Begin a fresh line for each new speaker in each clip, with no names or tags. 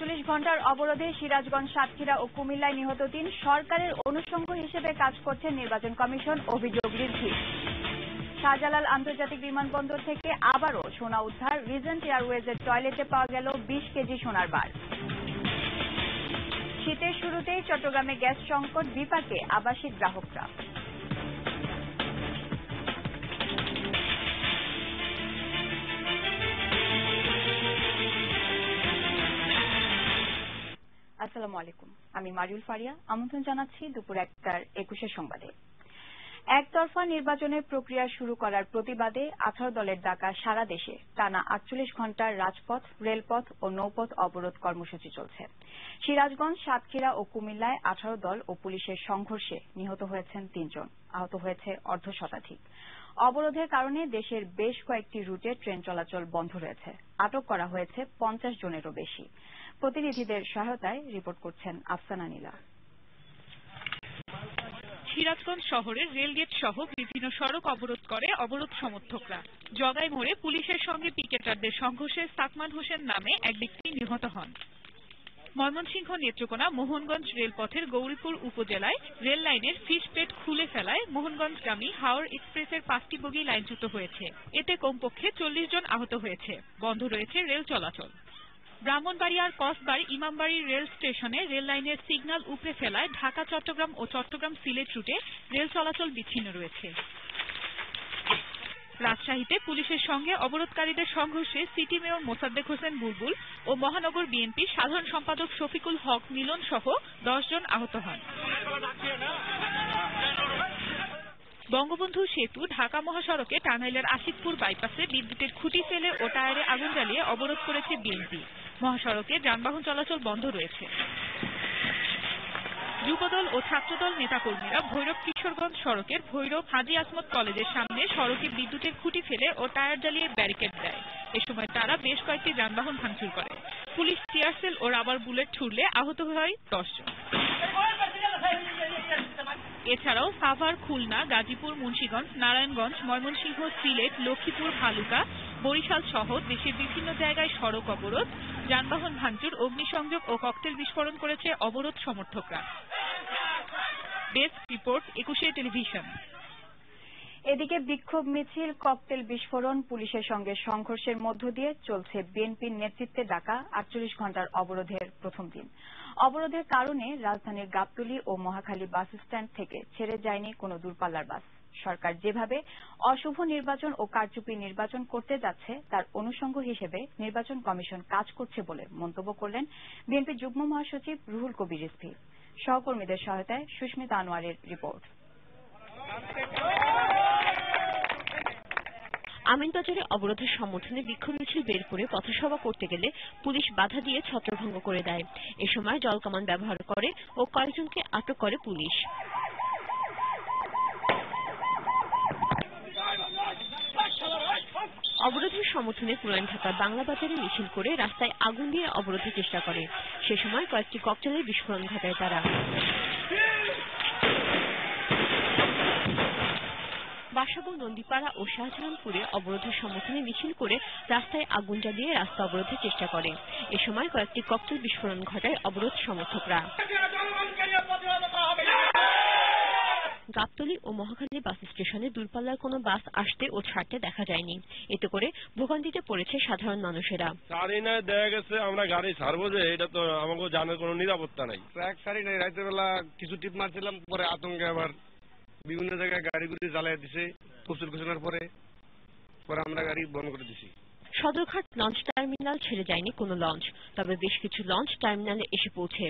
৪৮ ঘণ্টার অবরোধে সিরাজগঞ্জ, সাতক্ষীরা ও কুমিল্লায় নিহত ৩ সরকারের অনুষঙ্গ হিসেবে কাজ করছে নির্বাচন কমিশন, অভিযোগ রিজভীর। শাহজালাল আন্তর্জাতিক বিমানবন্দর থেকে আবারও সোনা উদ্ধার, রিজেন্ট এয়ারওয়েজের টয়লেটে পাওয়া গেল ২০ কেজি সোনার বার। শীতের শুরুতেই চট্টগ্রামে গ্যাস সংকট, বিপাকে আবাসিক গ্রাহকরা। আসসালামু আলাইকুম, আমি মারিউল ফারিয়া। আমন্ত্রণ জানাচ্ছি দুপুর ১টার ২১ সংবাদে। একতরফা নির্বাচনের প্রক্রিয়া শুরু করার প্রতিবাদে ১৮ দলের ডাকা সারা দেশে টানা ৪৮ ঘণ্টার রাজপথ, রেলপথ ও নৌপথ অবরোধ কর্মসূচি চলছে। সিরাজগঞ্জ, সাতক্ষীরা ও কুমিল্লায় ১৮ দল ও পুলিশের সংঘর্ষে নিহত হয়েছেন ৩ জন, আহত হয়েছে অর্ধশতাধিক। অবরোধের কারণে দেশের বেশ কয়েকটি রুটে ট্রেন চলাচল বন্ধ রয়েছে। আটক করা হয়েছে ৫০ জনেরও বেশি। প্রতিনিধিদের সহায়তায় রিপোর্ট করছেন আফসানা নীলা।
সিরাজগঞ্জ শহরের রেলগেট সহ বিভিন্ন সড়ক অবরোধ করে অবরোধ সমর্থকরা। জগাই মোড়ে পুলিশের সঙ্গে পিকেটারদের সংঘর্ষে সাকমান হোসেন নামে এক ব্যক্তি নিহত হন। ময়মনসিংহ নেত্রকোনা মোহনগঞ্জ রেলপথের গৌরীপুর উপজেলায় রেল লাইনের ফিশ প্লেট খুলে ফেলায় মোহনগঞ্জগামী হাওড় এক্সপ্রেসের ৫টি বগি লাইনচ্যুত হয়েছে। এতে কমপক্ষে ৪০ জন আহত হয়েছে। বন্ধ রয়েছে রেল চলাচল। ব্রাহ্মণবাড়িয়ার কসবার ইমামবাড়ি রেল স্টেশনে রেল লাইনের সিগন্যাল উপড়ে ফেলায় ঢাকা চট্টগ্রাম ও চট্টগ্রাম সিলেট রুটে রেল চলাচল বিচ্ছিন্ন রয়েছে। রাজশাহীতে পুলিশের সঙ্গে অবরোধকারীদের সংঘর্ষে সিটি মেয়র মোসাদ্দেক হোসেন বুলবুল ও মহানগর বিএনপির সাধারণ সম্পাদক শফিকুল হক মিলন সহ ১০ জন আহত হন। বঙ্গবন্ধু সেতু ঢাকা মহাসড়কে টাঙ্গাইলের আশিকপুর বাইপাসে বিদ্যুতের খুঁটি ফেলে ও টায়ারে আগুন জ্বালিয়ে অবরোধ করেছে বিএনপি। মহাসড়কে যানবাহন চলাচল বন্ধ রয়েছে। যুবদল ও ছাত্রদল নেতাকর্মীরা ভৈরব কিশোরগঞ্জ সড়কের ভৈরব হাজী আসমত কলেজের সামনে সড়কে বিদ্যুতের খুঁটি ফেলে ও টায়ার জ্বালিয়ে ব্যারিকেড দেয়। এ সময় তারা বেশ কয়েকটি যানবাহন ভাঙচুর করে। পুলিশ টিয়ারশেল ও রাবার বুলেট ছুড়লে আহত হয় ১০ জন। এছাড়াও সাভার, খুলনা, গাজীপুর, মুন্সিগঞ্জ, নারায়ণগঞ্জ, ময়মনসিংহ, সিলেট, লক্ষ্মীপুর, ভালুকা, বরিশাল সহ দেশের বিভিন্ন জায়গায় সড়ক অবরোধ, যানবাহন ভাঙচুর, অগ্নিসংযোগ ও ককটেল বিস্ফোরণ করেছে অবরোধ সমর্থকরা। Desk report, ২১ television.
এদিকে বিক্ষোভ মিছিল, ককটেল বিস্ফোরণ, পুলিশের সঙ্গে সংঘর্ষের মধ্য দিয়ে চলছে বিএনপির নেতৃত্বে ডাকা ৪৮ ঘণ্টার অবরোধের প্রথম দিন। অবরোধের কারণে রাজধানীর গাবতলী ও মহাখালী বাস স্ট্যান্ড থেকে ছেড়ে যায়নি কোনো দূরপাল্লার বাস। সরকার যেভাবে অশুভ নির্বাচন ও কারচুপি নির্বাচন করতে যাচ্ছে তার অনুষঙ্গ হিসেবে নির্বাচন কমিশন কাজ করছে বলে মন্তব্য করলেন বিএনপির যুগ্ম মহাসচিব রুহুল কবির রিজভী। সহকর্মীদের সহায়তায় সুস্মিতা আনোয়ারের রিপোর্ট।
আমিনবাজারে অবরোধের সমর্থনে বিক্ষোভ মিছিল বের করে পথসভা করতে গেলে পুলিশ বাধা দিয়ে ছত্রভঙ্গ করে দেয়। এ সময় জলকামান ব্যবহার করে ও কয়েকজনকে আটক করে পুলিশ। অবরোধের সমর্থনে পুরান ঢাকার বাংলা বাজারে মিছিল করে রাস্তায় আগুন দিয়ে অবরোধের চেষ্টা করে। সে সময় কয়েকটি ককটেলের বিস্ফোরণ ঘটায় তারা। বাসাবো, নন্দীপাড়া ও শাহজাহানপুরে অবরোধের সমর্থনে মিছিল করে রাস্তায় আগুন জ্বালিয়ে রাস্তা অবরোধের চেষ্টা করে। এ সময় কয়েকটি ককটেল বিস্ফোরণ ঘটায় অবরোধ সমর্থকরা। গাবতলী ও মহাখালী বাস স্টেশনে দূরপাল্লার কোনো বাস আসতে ও ছাড়তে দেখা যায়নি। এতে করে ভোগান্তিতে পড়েছে সাধারণ মানুষেরা।
সারি নাই দেখা গেছে, আমরা গাড়ি ছাড়বো যে এটা তো আমাকে জানার কোনো নিরাপত্তা নাই। ট্র্যাক সারি নাই, রাতের বেলা কিছু টিপ মারছিলাম, পরে আতঙ্কে আবার বিভিন্ন জায়গায় গাড়িগুলি জ্বালিয়ে দিছে। প্রচুর ঘোষণার পরে আমরা গাড়ি বন্ধ করে দিছি।
সদরঘাট লঞ্চ টার্মিনাল ছেড়ে যায়নি কোনো লঞ্চ, তবে বেশ কিছু লঞ্চ টার্মিনালে এসে পৌঁছে।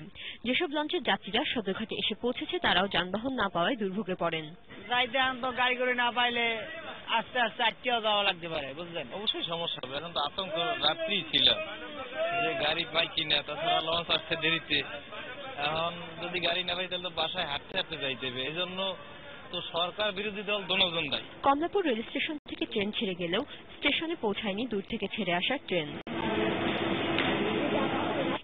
যেসব লঞ্চের যাত্রীরা সদরঘাটে এসে পৌঁছেছে তারাও যানবাহন না পাওয়ায় দুর্ভোগে পড়েন।
গাড়ি করে না পাইলে আস্তে আস্তে আটকেও যাওয়া লাগতে পারে, বুঝলেন?
অবশ্যই সমস্যা হবে। এখন তো আতঙ্ক রাত্রি ছিল যে গাড়ি পাই কিনা, তাছাড়া লঞ্চ আসতে দেরিতে। এখন যদি গাড়ি না পাই তাহলে তো বাসায় হাঁটতে হাঁটতে যাইতে হবে। এই জন্য তো সরকার বিরোধী দল দুজন দায়ী।
কমলাপুর রেল স্টেশন থেকে ট্রেন ছেড়ে গেলেও স্টেশনে পৌঁছায়নি দূর থেকে ছেড়ে আসা ট্রেন।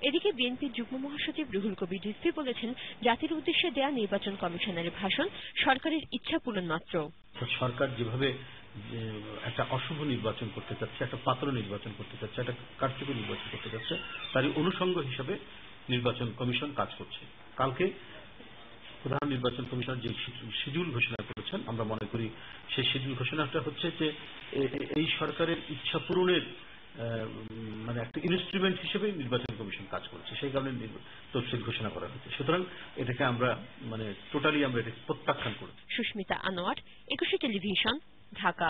এদিকে বিএনপির যুগ্ম মহাসচিব রুহুল কবির রিজভী বলেছেন, জাতির উদ্দেশ্যে দেয়া নির্বাচন কমিশনের ভাষণ সরকারের ইচ্ছা পূরণ মাত্র।
সরকার যেভাবে একটা অশুভ নির্বাচন করতে চাচ্ছে, একটা পাতল নির্বাচন করতে চাচ্ছে, একটা কার্যকর নির্বাচন করতে চাচ্ছে, তারই অনুষঙ্গ হিসেবে নির্বাচন কমিশন কাজ করছে। কালকে প্রধান নির্বাচন কমিশন যে শিডিউল ঘোষণা করেছেন, আমরা মনে করি সেই শিডিউল ঘোষণাটা হচ্ছে যে এই সরকারের ইচ্ছা পূরণের মানে একটা ইনস্ট্রুমেন্ট হিসেবে নির্বাচন কমিশন কাজ করছে, সেই কারণে তফসিল ঘোষণা করা হয়েছে। সুতরাং এটাকে আমরা মানে টোটালি আমরা এটা প্রত্যাখ্যান করি।
সুস্মিতা আনোয়ার, একুশে টেলিভিশন, ঢাকা।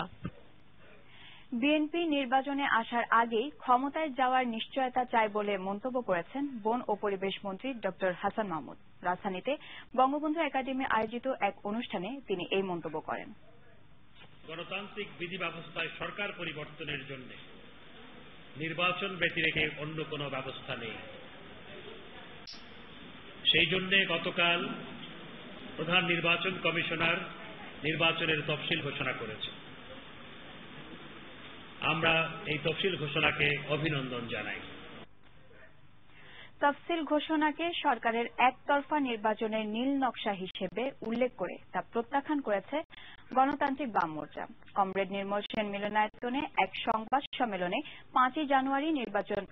বিএনপি নির্বাচনে আসার আগেই ক্ষমতায় যাওয়ার নিশ্চয়তা চায় বলে মন্তব্য করেছেন বন ও পরিবেশ মন্ত্রী ডক্টর হাসান মাহমুদ। রাজধানীতে বঙ্গবন্ধু একাডেমি আয়োজিত এক অনুষ্ঠানে তিনি এই মন্তব্য করেন।
গণতান্ত্রিক বিধি ব্যবস্থায় সরকার পরিবর্তনের জন্য নির্বাচন ব্যতি রেখে অন্য কোনো ব্যবস্থা নেই। সেই জন্য গতকাল প্রধান নির্বাচন কমিশনার নির্বাচনের তফসিল ঘোষণা করেছে। আমরা এই তফসিল ঘোষণাকে অভিনন্দন জানাই।
তফসিল ঘোষণাকে সরকারের একতরফা নির্বাচনের নীল নকশা হিসেবে উল্লেখ করে তা প্রত্যাখ্যান করেছে গণতান্ত্রিক বাম মোর্চা। কমরেড নির্মল সেন মিলনায়তনে এক সংবাদ সম্মেলনে 5ই জানুয়ারি নির্বাচন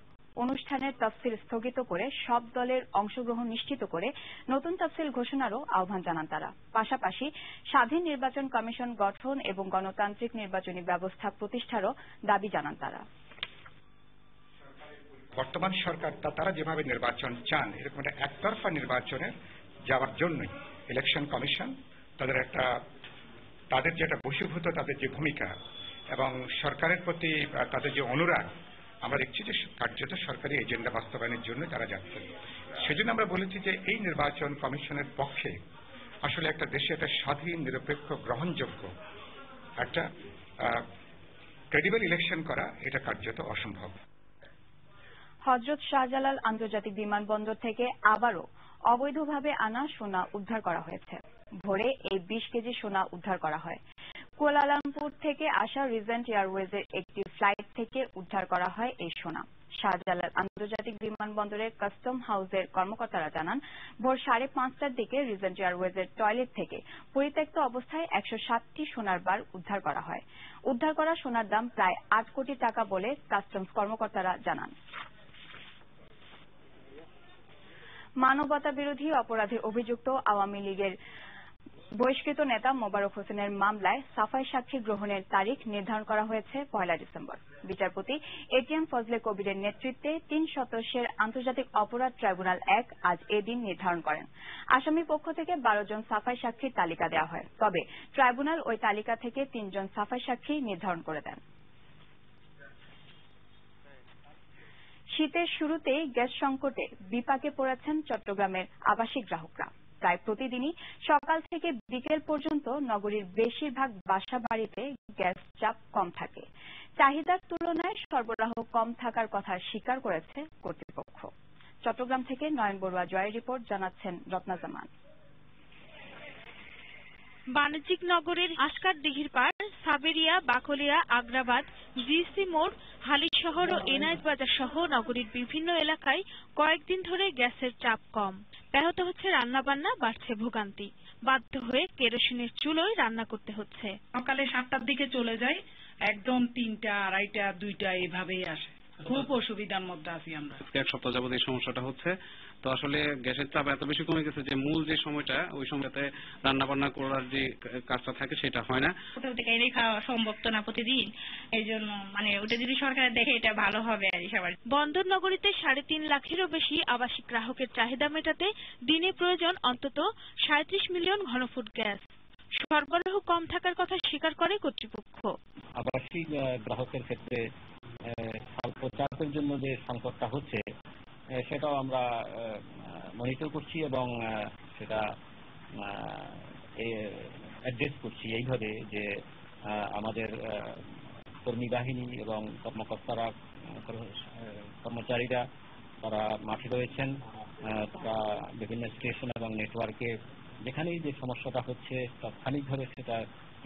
অনুষ্ঠানের তফসিল স্থগিত করে সব দলের অংশগ্রহণ নিশ্চিত করে নতুন তফসিল ঘোষণারও আহ্বান জানান তারা। পাশাপাশি স্বাধীন নির্বাচন কমিশন গঠন এবং গণতান্ত্রিক নির্বাচনী ব্যবস্থা প্রতিষ্ঠারও দাবি জানান তারা।
বর্তমান সরকার তারা যেভাবে নির্বাচন চান, এরকম একটা একতরফা নির্বাচনে যাওয়ার জন্যই ইলেকশন কমিশন তাদের যেটা বশীভূত তাদের যে ভূমিকা এবং সরকারের প্রতি তাদের যে অনুরাগ, আমরা দেখছি যে কার্যত সরকারি এজেন্ডা বাস্তবায়নের জন্য তারা যাচ্ছেন। সেজন্য আমরা বলেছি যে এই নির্বাচন কমিশনের পক্ষে আসলে একটা দেশে একটা স্বাধীন, নিরপেক্ষ, গ্রহণযোগ্য একটা ক্রেডিবল ইলেকশন করা এটা কার্যত অসম্ভব।
হযরত শাহজালাল আন্তর্জাতিক বিমানবন্দর থেকে আবারও অবৈধভাবে আনা সোনা উদ্ধার করা হয়েছে। ভোরে এই 20 কেজি সোনা উদ্ধার করা হয়। কুয়ালালামপুর থেকে আসা রিজেন্ট এয়ারওয়েজের একটি ফ্লাইট থেকে উদ্ধার করা হয় এই সোনা। শাহজালাল আন্তর্জাতিক বিমানবন্দরের কাস্টম হাউসের কর্মকর্তারা জানান, ভোর 5:30টার দিকে রিজেন্ট এয়ারওয়েজের টয়লেট থেকে পরিত্যক্ত অবস্থায় 107টি সোনার বার উদ্ধার করা হয়। উদ্ধার করা সোনার দাম প্রায় 8 কোটি টাকা বলে কাস্টমস কর্মকর্তারা জানান। মানবতা বিরোধী অপরাধে অভিযুক্ত আওয়ামী লীগের বহিষ্কৃত নেতা মোবারক হোসেনের মামলায় সাফাই সাক্ষী গ্রহণের তারিখ নির্ধারণ করা হয়েছে 1 ডিসেম্বর। বিচারপতি এটিএম ফজলে কবিরের নেতৃত্বে 3 সদস্যের আন্তর্জাতিক অপরাধ ট্রাইব্যুনাল 1 আজ এদিন নির্ধারণ করেন। আসামি পক্ষ থেকে 12 জন সাফাই সাক্ষীর তালিকা দেওয়া হয়, তবে ট্রাইব্যুনাল ওই তালিকা থেকে 3 জন সাফাই সাক্ষী নির্ধারণ করে দেন। শীতের শুরুতেই গ্যাস সংকটে বিপাকে পড়েছেন চট্টগ্রামের আবাসিক গ্রাহকরা। প্রায় প্রতিদিনই সকাল থেকে বিকেল পর্যন্ত নগরীর বেশিরভাগ বাসা বাড়িতে গ্যাস চাপ কম থাকে। চাহিদার তুলনায় সরবরাহ কম থাকার কথা স্বীকার করেছে কর্তৃপক্ষ। চট্টগ্রাম থেকে নয়ন বড়ুয়া জয়ের রিপোর্ট, জানাচ্ছেন রত্না জামান।
বাণিজ্যিক নগরের আশকার দিঘির পাড়, সাবেরিয়া, বাকলিয়া, আগ্রাবাদ, জিসি মোড়, হালিশহর ও এনায়েত বাজার সহ নগরীর বিভিন্ন এলাকায় কয়েকদিন ধরে গ্যাসের চাপ কম। ব্যাহত হচ্ছে রান্নাবান্না, বাড়ছে ভোগান্তি। বাধ্য হয়ে কেরোসিনের চুলোয় রান্না করতে হচ্ছে।
সকালে 7টার দিকে চলে যায়, একদম 3টা, 2:30, 2টা এভাবেই আসে। খুব অসুবিধার মধ্যে আছি আমরা।
এক সপ্তাহ যাবত এই সমস্যাটা হচ্ছে। তো আসলে গ্যাসের চাপ এত বেশি কমে গেছে যে মূল যে সময়টা, ওই সময়টাতে রান্না বান্না করার যে কাজটা থাকে সেটা হয় না।
হোটেল থেকে এনে খাওয়া সম্ভব তো না প্রতিদিন, এই জন্য ওটা যদি সরকার দেখে এটা ভালো হবে আর সবার।
বন্দর নগরীতে 3.5 লাখেরও বেশি আবাসিক গ্রাহকের চাহিদা মেটাতে দিনে প্রয়োজন অন্তত 37 মিলিয়ন ঘনফুট গ্যাস। সরবরাহ কম থাকার কথা স্বীকার করে কর্তৃপক্ষ।
আবাসিক গ্রাহকের ক্ষেত্রে স্বল্প চাপের জন্য যে সংকটটা হচ্ছে সেটাও আমরা মনিটর করছি এবং সেটা অ্যাড্রেস করছি এইভাবে যে আমাদের কর্মী বাহিনী এবং কর্মচারীরা তারা মাঠে রয়েছেন, তারা বিভিন্ন স্টেশন এবং নেটওয়ার্কে যেখানেই যে সমস্যাটা হচ্ছে তাৎক্ষণিকভাবে সেটা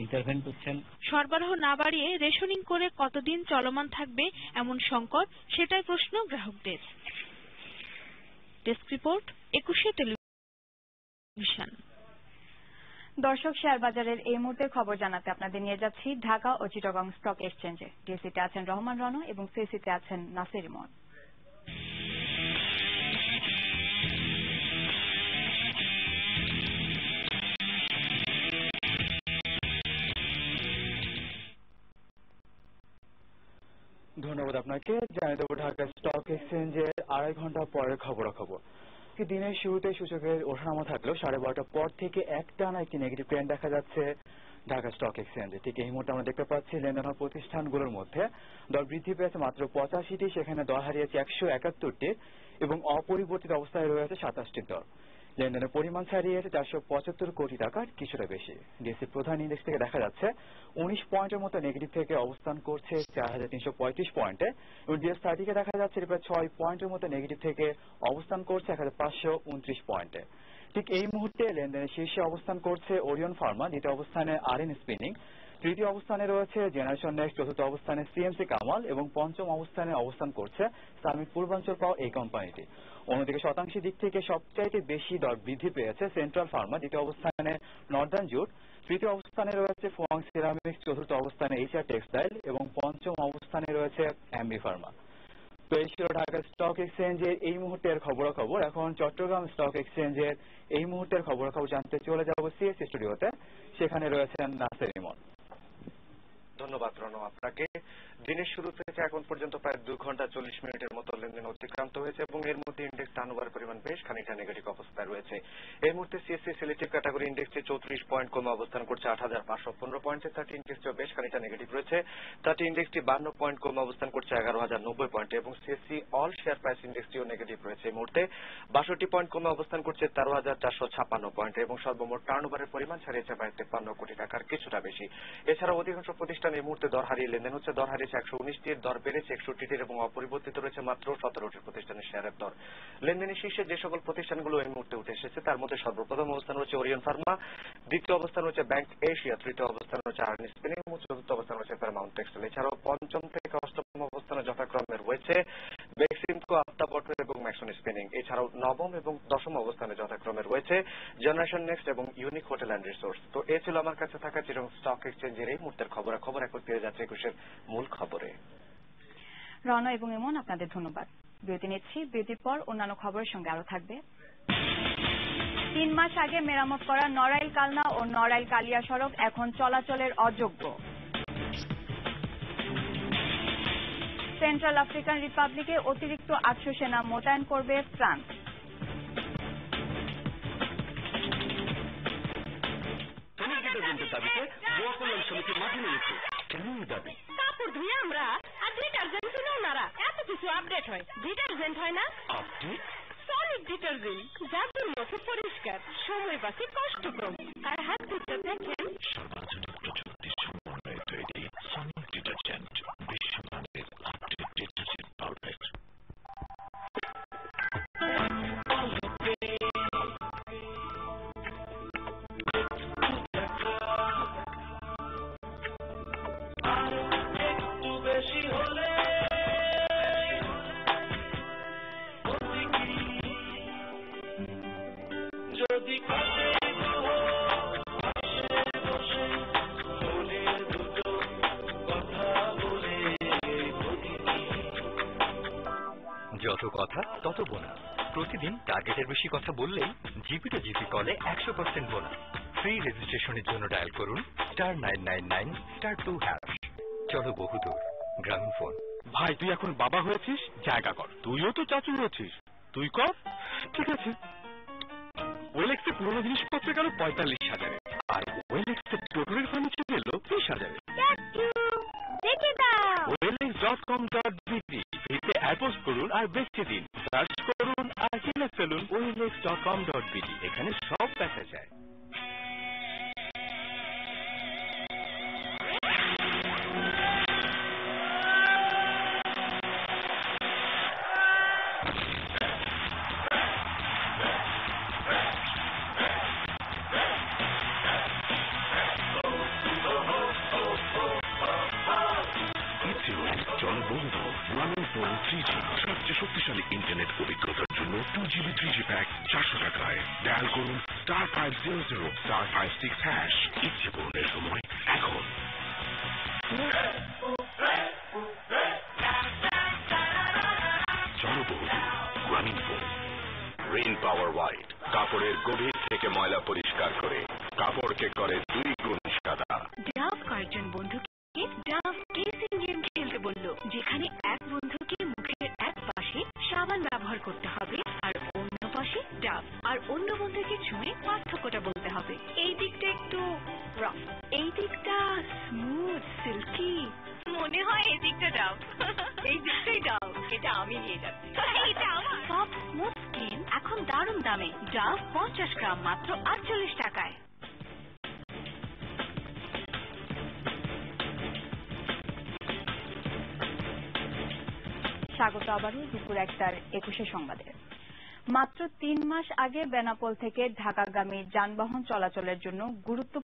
ইন্টারভেন করছেন।
সরবরাহ না বাড়িয়ে রেশনিং করে কতদিন চলমান থাকবে এমন সংকট, সেটাই প্রশ্ন গ্রাহকদের। Desk report, 21 television.
দর্শক, শেয়ার বাজারের এই মুহূর্তের খবর জানাতে আপনাদের নিয়ে যাচ্ছি ঢাকা ও চিটাগং স্টক এক্সচেঞ্জে। ডিএসিতে আছেন রহমান রণ এবং সিএসিতে আছেন নাসির ইমন।
ধন্যবাদ আপনাকে। জানিয়ে দেবো ঢাকা স্টক এক্সচেঞ্জের 2.5 ঘন্টা পরের খবরাখবর। দিনের শুরুতে সূচকের ওঠানামা থাকলেও 12:30টার পর থেকে একটানা একটি নেগেটিভ ট্রেন্ড দেখা যাচ্ছে ঢাকা স্টক এক্সচেঞ্জে। ঠিক এই মুহূর্তে আমরা দেখতে পাচ্ছি লেনদেন প্রতিষ্ঠানগুলোর মধ্যে দর বৃদ্ধি পেয়েছে মাত্র 85টি, সেখানে দর হারিয়েছে 171টি এবং অপরিবর্তিত অবস্থায় রয়েছে 27টি দর। লেনদেনের পরিমাণ ছাড়িয়েছে 475 কোটি টাকার কিছুটা বেশি। ডিএসসি প্রধান ইন্ডেক্স থেকে দেখা যাচ্ছে 19 পয়েন্টের মতো নেগেটিভ থেকে অবস্থান করছে 4335 পয়েন্টে এবং ডিএস30 কে দেখা যাচ্ছে প্রায় 6 পয়েন্টের মতো নেগেটিভ থেকে অবস্থান করছে 1529 পয়েন্টে। ঠিক এই মুহূর্তে লেনদেনের শীর্ষে অবস্থান করছে ওরিয়ন ফার্মা, দ্বিতীয় অবস্থানে আরএন স্পিনিং, তৃতীয় অবস্থানে রয়েছে জেনারেশন নেক্সট, চতুর্থ অবস্থানে সিএমসি কামাল এবং পঞ্চম অবস্থানে অবস্থান করছে সামিট পূর্বাঞ্চল পাওয়ার এই কোম্পানিটি। অন্যদিকে শতাংশের দিক থেকে সবচাইতে বেশি দর বৃদ্ধি পেয়েছে সেন্ট্রাল ফার্মা, দ্বিতীয় অবস্থানে নর্দার্ন জুট, তৃতীয় অবস্থানে রয়েছে ফুয়াং সিরামিক্স, চতুর্থ অবস্থানে এইচআর টেক্সটাইল এবং পঞ্চম অবস্থানে রয়েছে এমবি ফার্মা। তো এই ছিল ঢাকা স্টক এক্সচেঞ্জের এই মুহূর্তের খবরাখবর। এখন চট্টগ্রাম স্টক এক্সচেঞ্জের এই মুহূর্তের খবরাখবর জানতে চলে যাব সিএস স্টুডিওতে, সেখানে রয়েছেন নাসির ইমন।
ধন্যবাদ রণ আপনাকে। দিনের শুরু থেকে এখন পর্যন্ত প্রায় 2 ঘন্টা 40 মিনিটের মতো লেনদেন অতিক্রান্ত হয়েছে এবং এর মধ্যে ইন্ডেক্স টার্নওভার পরিমাণ বেশ খানিকটা নেগেটিভ অবস্থায় রয়েছে। এই মুহূর্তে সিএসসি সিলেক্টিভ ক্যাটাগরি ইন্ডেক্সে 34 পয়েন্ট কমে অবস্থান করছে 8515 পয়েন্টে। 30 ইন্ডেক্সটিও বেশ খানিকটা নেগেটিভ রয়েছে। 30 ইন্ডেক্সটি 52 পয়েন্ট কমে অবস্থান করছে 11090 পয়েন্টে এবং সিএসসি অল শেয়ার প্রাইস ইন্ডেক্সটিও নেগেটিভ রয়েছে। এই মুহূর্তে 62 পয়েন্ট কমে অবস্থান করছে 13456 পয়েন্টে এবং সর্বমোট টার্নওভারের পরিমাণ ছাড়িয়েছে প্রায় 53 কোটি টাকার কিছুটা বেশি। এছাড়াও অধিকাংশ প্রতিষ্ঠান এই মুহূর্তে দর হারিয়ে লেনদেন হচ্ছে। দর হারিয়েছে 119টির, দর বেড়েছে 61টির এবং অপরিবর্তিত রয়েছে মাত্র 17টি প্রতিষ্ঠানের শেয়ারের দর। লেনদেনের শীর্ষে যে সকল প্রতিষ্ঠানগুলো এই মুহূর্তে উঠে এসেছে তার মধ্যে সর্বপ্রথম অবস্থান রয়েছে ওরিয়ন ফার্মা, দ্বিতীয় অবস্থান রয়েছে ব্যাংক এশিয়া, তৃতীয় অবস্থান রয়েছে আরএন স্পিনিং এবং চতুর্থ অবস্থান রয়েছে প্যারামাউন্ট টেক্সটাইল। এছাড়াও পঞ্চম থেকে অষ্টম অবস্থানে যথাক্রমে রয়েছে বেক্সিমকো, আফতাবট এবং ম্যাক্সন স্পিনিং। এছাড়াও নবম এবং দশম অবস্থানে যথাক্রমে রয়েছে জেনারেশন নেক্সট এবং ইউনিক হোটেল অ্যান্ড রিসোর্স। তো এ ছিল আমার কাছে থাকা চিটাগং স্টক এক্সচেঞ্জের এই মুহূর্তের খবরাখবর। এখন ফিরে যাচ্ছে 21-এর মূল খবরে।
রণ এবং ইমন, আপনাদের ধন্যবাদ। বিরতি নিচ্ছি। বিরতির পর অন্যান্য খবরের সঙ্গে আরো থাকবে। 3 মাস আগে মেরামত করা নড়াইল কালনা ও নড়াইল কালিয়া সড়ক এখন চলাচলের অযোগ্য। সেন্ট্রাল আফ্রিকান রিপাবলিকে অতিরিক্ত 800 সেনা মোতায়েন করবে ফ্রান্স।
দাবিতে গোয়া কল্যাণ সমিতি মাঠে নেমেছে। কেন দাবি?
কাপড় ধুয়ে আমরা আর ডিটারজেন্ট ছিল ওনারা, এত কিছু আপডেট হয়, ডিটারজেন্ট হয় না?
আপডেট
সলিড ডিটারজেন্ট, যাদের মতো পরিষ্কার, সময় বাঁচে, কষ্ট কম, আর হাত ধুতে দেখেন
সর্বাধুনিক প্রযুক্তির সমন্বয়ে তৈরি সলিড ডিটারজেন্ট, বিশ্বমানের আপডেট ডিটারজেন্ট পাউডার।
যত কথা তত বোনাস। প্রতিদিন টার্গেটের বেশি কথা বললেই জিপি টু জিপি কলে 100% বোনাস। ফ্রি রেজিস্ট্রেশনের জন্য ডায়াল করুন *999*2#। চলো বহুদূর। গ্রামীণ ফোন।
ভাই, তুই এখন বাবা হয়েছিস, জায়গা কর। তুইও তো চাচু হয়েছিস, তুই কর। ঠিক আছে। ওয়েলেক্সে পুরোনো জিনিসপত্র গেল 45,000, আর ওয়েলেক্সে টোটরের ফার্নিচার গেল 30,000। ওয়েলেক্স.com.bd ভিতে অ্যাপোস্ট করুন আর বেচে দিন। সার্চ করুন আর কিনে ফেলুন ওয়েলেক্স.com.bd। এখানে সব দেখা যায়। সবচেয়ে শক্তিশালী ইন্টারনেট অভিজ্ঞতার জন্য
জন্য 2GB 3G প্যাক 400 টাকায়। ডায়াল করুন *500 *56#। ইচ্ছে পূরণের সময় এখন। জনবহুল গ্রামীণ ফোন। রেইন পাওয়ার হোয়াইট কাপড়ের গভীর থেকে ময়লা পরিষ্কার করে কাপড়কে করে 2 গুণ সাদা।
ডাভ কয়েকজন বন্ধুকে ডাভ কিসিং গেম খেলতে বলল, যেখানে এক বন্ধুকে মুখের এক পাশে সাবান ব্যবহার করতে হবে আর অন্য পাশে ডাভ, আর অন্য বন্ধুকে ছুঁয়ে পার্থক্যটা বলতে হবে। এই দিকটা একটু রফ, এই দিকটা স্মুথ সিল্কি, মনে হয় এই দিকটা ডাভ, এই দিকটাই ডাভ, এটা আমি নিয়ে যাচ্ছি। এটা আমার সব স্মুথ স্কিন এখন দারুণ দামে। ডাভ 50 গ্রাম মাত্র 48 টাকায়।
স্বাগত আবারও দুপুর 1:21 সংবাদে। মাত্র 3 মাস আগে বেনাপোল থেকে ঢাকাগামী যানবাহন চলাচলের জন্য গুরুত্ব